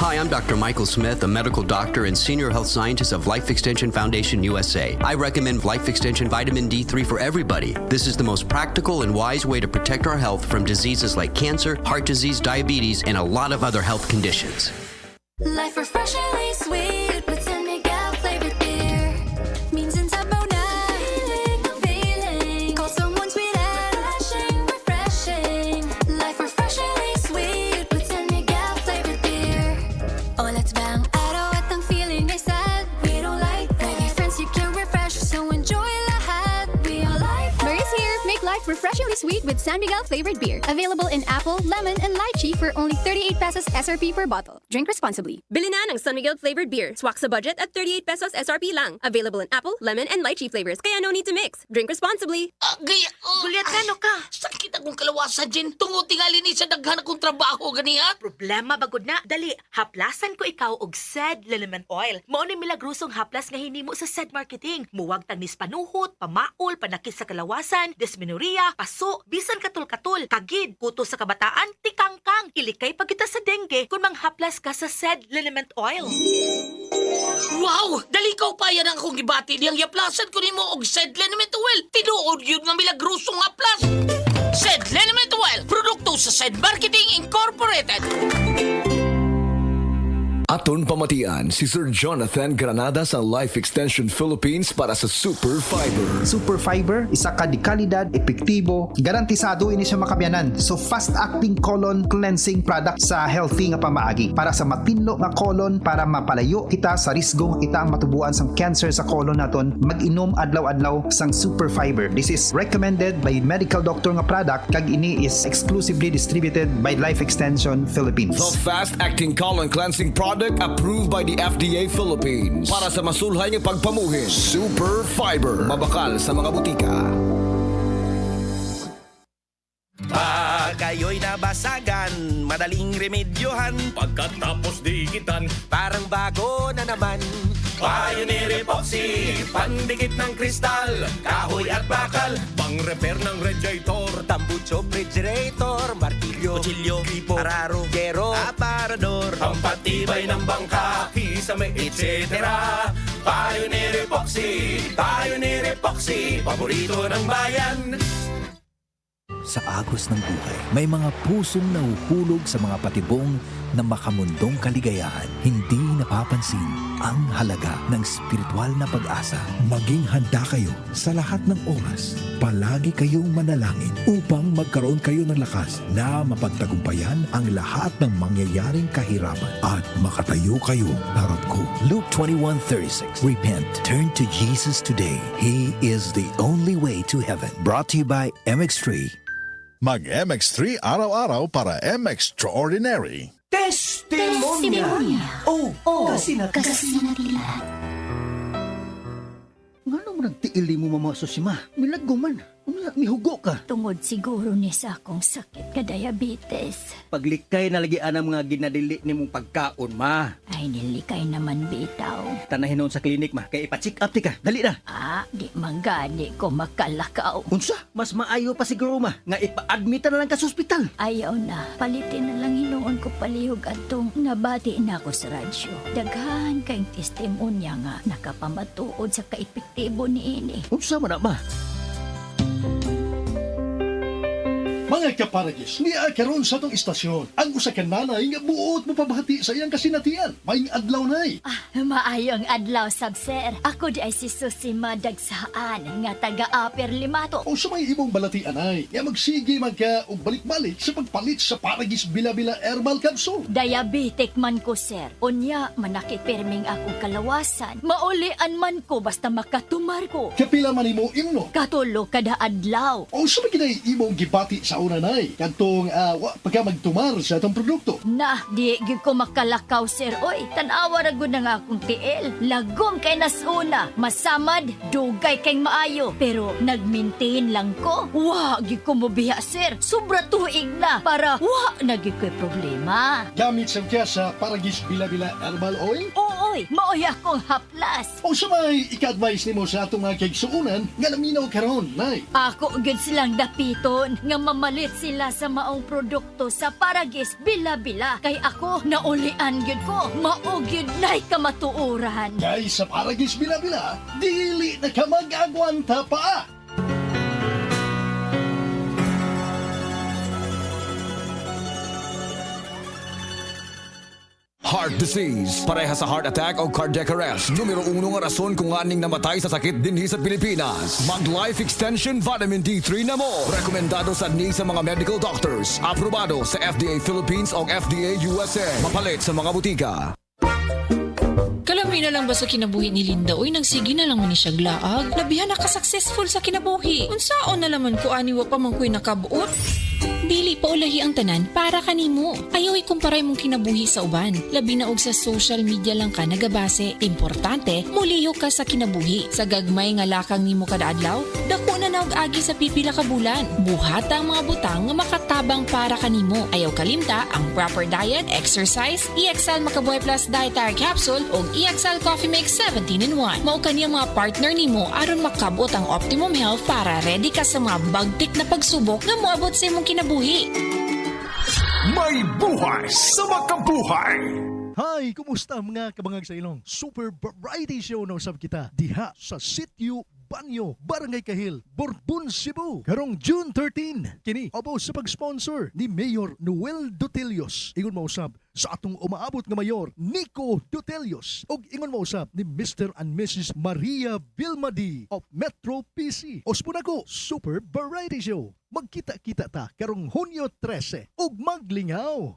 Hi, I'm Dr. Michael Smith, a medical doctor and senior health scientist of Life Extension Foundation USA. I recommend Life Extension Vitamin D3 for everybody. This is the most practical and wise way to protect our health from diseases like cancer, heart disease, diabetes, and a lot of other health conditions. Life refreshingly sweet with San Miguel flavored beer. Minsan sabaw na feeling. Call someone sweet and refreshing. Life refreshingly sweet with San Miguel flavored beer. Oh, let's bang araw at ang feeling ay sad. We don't like that. With your friends you can refresh, so enjoy lahat. We all like that. Murray's here. Make life refreshingly sweet with San Miguel flavored beer. Available in apple, lemon, and lychee for only 38 pesos SRP per bottle. Drink responsibly. Bili na ng San Miguel flavored beer. Swak sa budget at 38 pesos SRP lang. Available in apple, lemon, and lychee flavors. Kaya no need to mix. Drink responsibly. Gaya, Gulyat ka, no ka? sakit akong kalawasan, Jen. Tungo tingali ni sa daghan akong trabaho, ganiha. Problema bagod na. Dali, haplasan ko ikaw og SED Liniment Oil. Mao ni milagrosong haplas nga hinimo sa SED Marketing. Muwag tagnis panuhot, pamaol, panakis sa kalawasan, dysmenorrhea, paso, bisan katul-katul, kagid, kuto sa kabataan, tikangkang. Ilikay pa kita sa dengue kung manghaplas ka sa SED Liniment Oil. Wow! Dali ka pa yan ang akong gibati. Diyang yaplasan ko nimo og SED Liniment Oil. Tinuod yun nga milagrosong haplas. SED Liniment Oil. Produkto sa SED Marketing Incorporated. Aton pamatian si Sir Jonathan Granada sa Life Extension Philippines para sa Super Fiber. Super Fiber, isa ka di kalidad, epektibo, garantisado ini siya makabiyanan. So fast-acting colon cleansing product sa healthy nga pamaagi para sa matinlo nga colon para mapalayo kita sa risgo kita ang matubuan sang cancer sa colon naton. Mag-inom adlaw-adlaw sang Super Fiber. This is recommended by medical doctor nga product kag ini is exclusively distributed by Life Extension Philippines. The fast-acting colon cleansing product approved by the FDA Philippines para sa masulhay ng pagpamuhin. Super Fiber. Mabakal sa mga butika. Pag kayo'y nabasagan, madaling remedyohan. Pagkatapos dikitan, Parang bago na naman. Pioneer Epoxy, pandikit ng kristal, kahoy at bakal, pang-repair ng radiator, Tambucho, refrigerator, martilyo, kutsilyo, gripo, araro, gero, aparador, pampatibay ng bangka, kisame, etc. Pioneer Epoxy, paborito ng bayan. Sa agos ng buhay, may mga pusong nahuhulog sa mga patibong na makamundong kaligayahan. Hindi napapansin ang halaga ng spiritual na pag-asa. Maging handa kayo sa lahat ng oras. Palagi kayong manalangin upang magkaroon kayo ng lakas na mapagtagumpayan ang lahat ng mangyayaring kahirapan at makatayo kayo na harap ko. Luke 21:36. Repent. Turn to Jesus today. He is the only way to heaven. Brought to you by MX3. Mag-MX3 araw-araw para MX-Extraordinary. Testimonya. Oh, kasi Ngano mo nagtiili mo mamaso si ma? Milagguman. Mihugo ka. Tungod siguro ni sa akong sakit ka diabetes. Paglikay na lagi ang mga ginadili ni mong pagkaon, ma. Ay nilikay naman bitaw. Tanahin noon sa klinik, ma. Kaya ipa-check up ti ka. Dali na. Di manggani ko makalakaw. Unsa? Mas maayo pa siguro, ma. Nga ipa-admit na lang ka sa ospital. Ayaw na. Palitin na lang hinuon ko palihog atong nabati na ako sa radyo. Daghan kayong testimonya nga nakapamatuod sa kaepektibo ni ini. Unsa man na, ma? Mga kaparagis, niya karon sa tong istasyon. Ang usa ka nanay nga buot mo pabahati sa iyang kasinatian. Maing adlaw nay. Maayong adlaw sab sir. Ako di ay si Susi Madagsaan nga taga-Upper Limato. O sa may imong balatian ay, nga magsige magka og balik-balik sa pagpalit sa Paragis Bila-Bila Herbal Capsule. Diabetic man ko sir. Unya manakit perming akong kalawasan. Maulian man ko basta makatumar ko. Kapila man imo imno. Katulo kada adlaw. O sa may kinay imong gibati sa una nay, kantong pagka magtumar sa atong produkto. Na, di gyud ko makalakaw sir. Oy, tanawa ra gud na nga akong tiil. Lagom kay nasuna. Masamad, dugay kay maayo. Pero nagmaintain lang ko. Wa gyud ko mobiya sir. Sobra tuig na para wa na gyud ko'y problema. Gamit sa sa Paragis Bila-Bila Herbal Oil. Oo, oy, maoy akong haplas. O sa may ika-advise nimo sa atong mga kaigsuunan nga naminaw karon, nay. Ako gud silang dapiton nga mamalit sila sa maong produkto sa Paragis bila-bila. Kay ako naulian gyud ko, mao gyud nay kamatuoran. Kay sa Paragis bila-bila, dili na ka mag-agwanta pa. Heart disease, pareha sa heart attack o cardiac arrest. Numero 1 nga rason kung aning namatay sa sakit dinhi sa Pilipinas. Mag Life Extension Vitamin D3 na mo. Rekomendado sa ni sa mga medical doctors. Aprobado sa FDA Philippines o FDA USA. Mapalit sa mga butika. Kalami na lang ba sa kinabuhi ni Linda? Uy, nagsigi na lang man ni siya glaag. Labihan na ka-successful sa kinabuhi. Unsaon na laman ko aniwa pa man ko'y nakabuot? Dili pa ulahi ang tanan para kanimo. Ayaw ikumparay mong kinabuhi sa uban. Labi na og sa social media lang ka nagabase. Importante, muliyo ka sa kinabuhi. Sa gagmay nga lakang nimo kada adlaw, dako na og agi sa pipila ka bulan. Buhata ang mga butang nga makatabang para kanimo. Ayaw kalimta ang proper diet, exercise, EXL Makabuhay Plus Dietary Capsule ug EXL Coffee Mix 17-in-1. Mao kaniyang mga partner nimo aron makabot ang optimum health para ready ka sa mga bagtik na pagsubok nga moabot sa imong kinabuhi. May buhay sa makabuhay! Hi, kumusta mga kabangag sa ilong? Super variety show na usab kita diha sa Sitio Banyo, Barangay Kahil, Borbon, Cebu. Karong June 13, kini opo sa pag-sponsor ni Mayor Noel Dutelios. Ingon mausab sa atong umaabot nga mayor, Nico Dutelios. Og ingon mausab ni Mr. and Mrs. Maria Vilmadi of Metro PC. Ospon ako, Super Variety Show. Magkita-kita ta karong Hunyo 13 og maglingaw.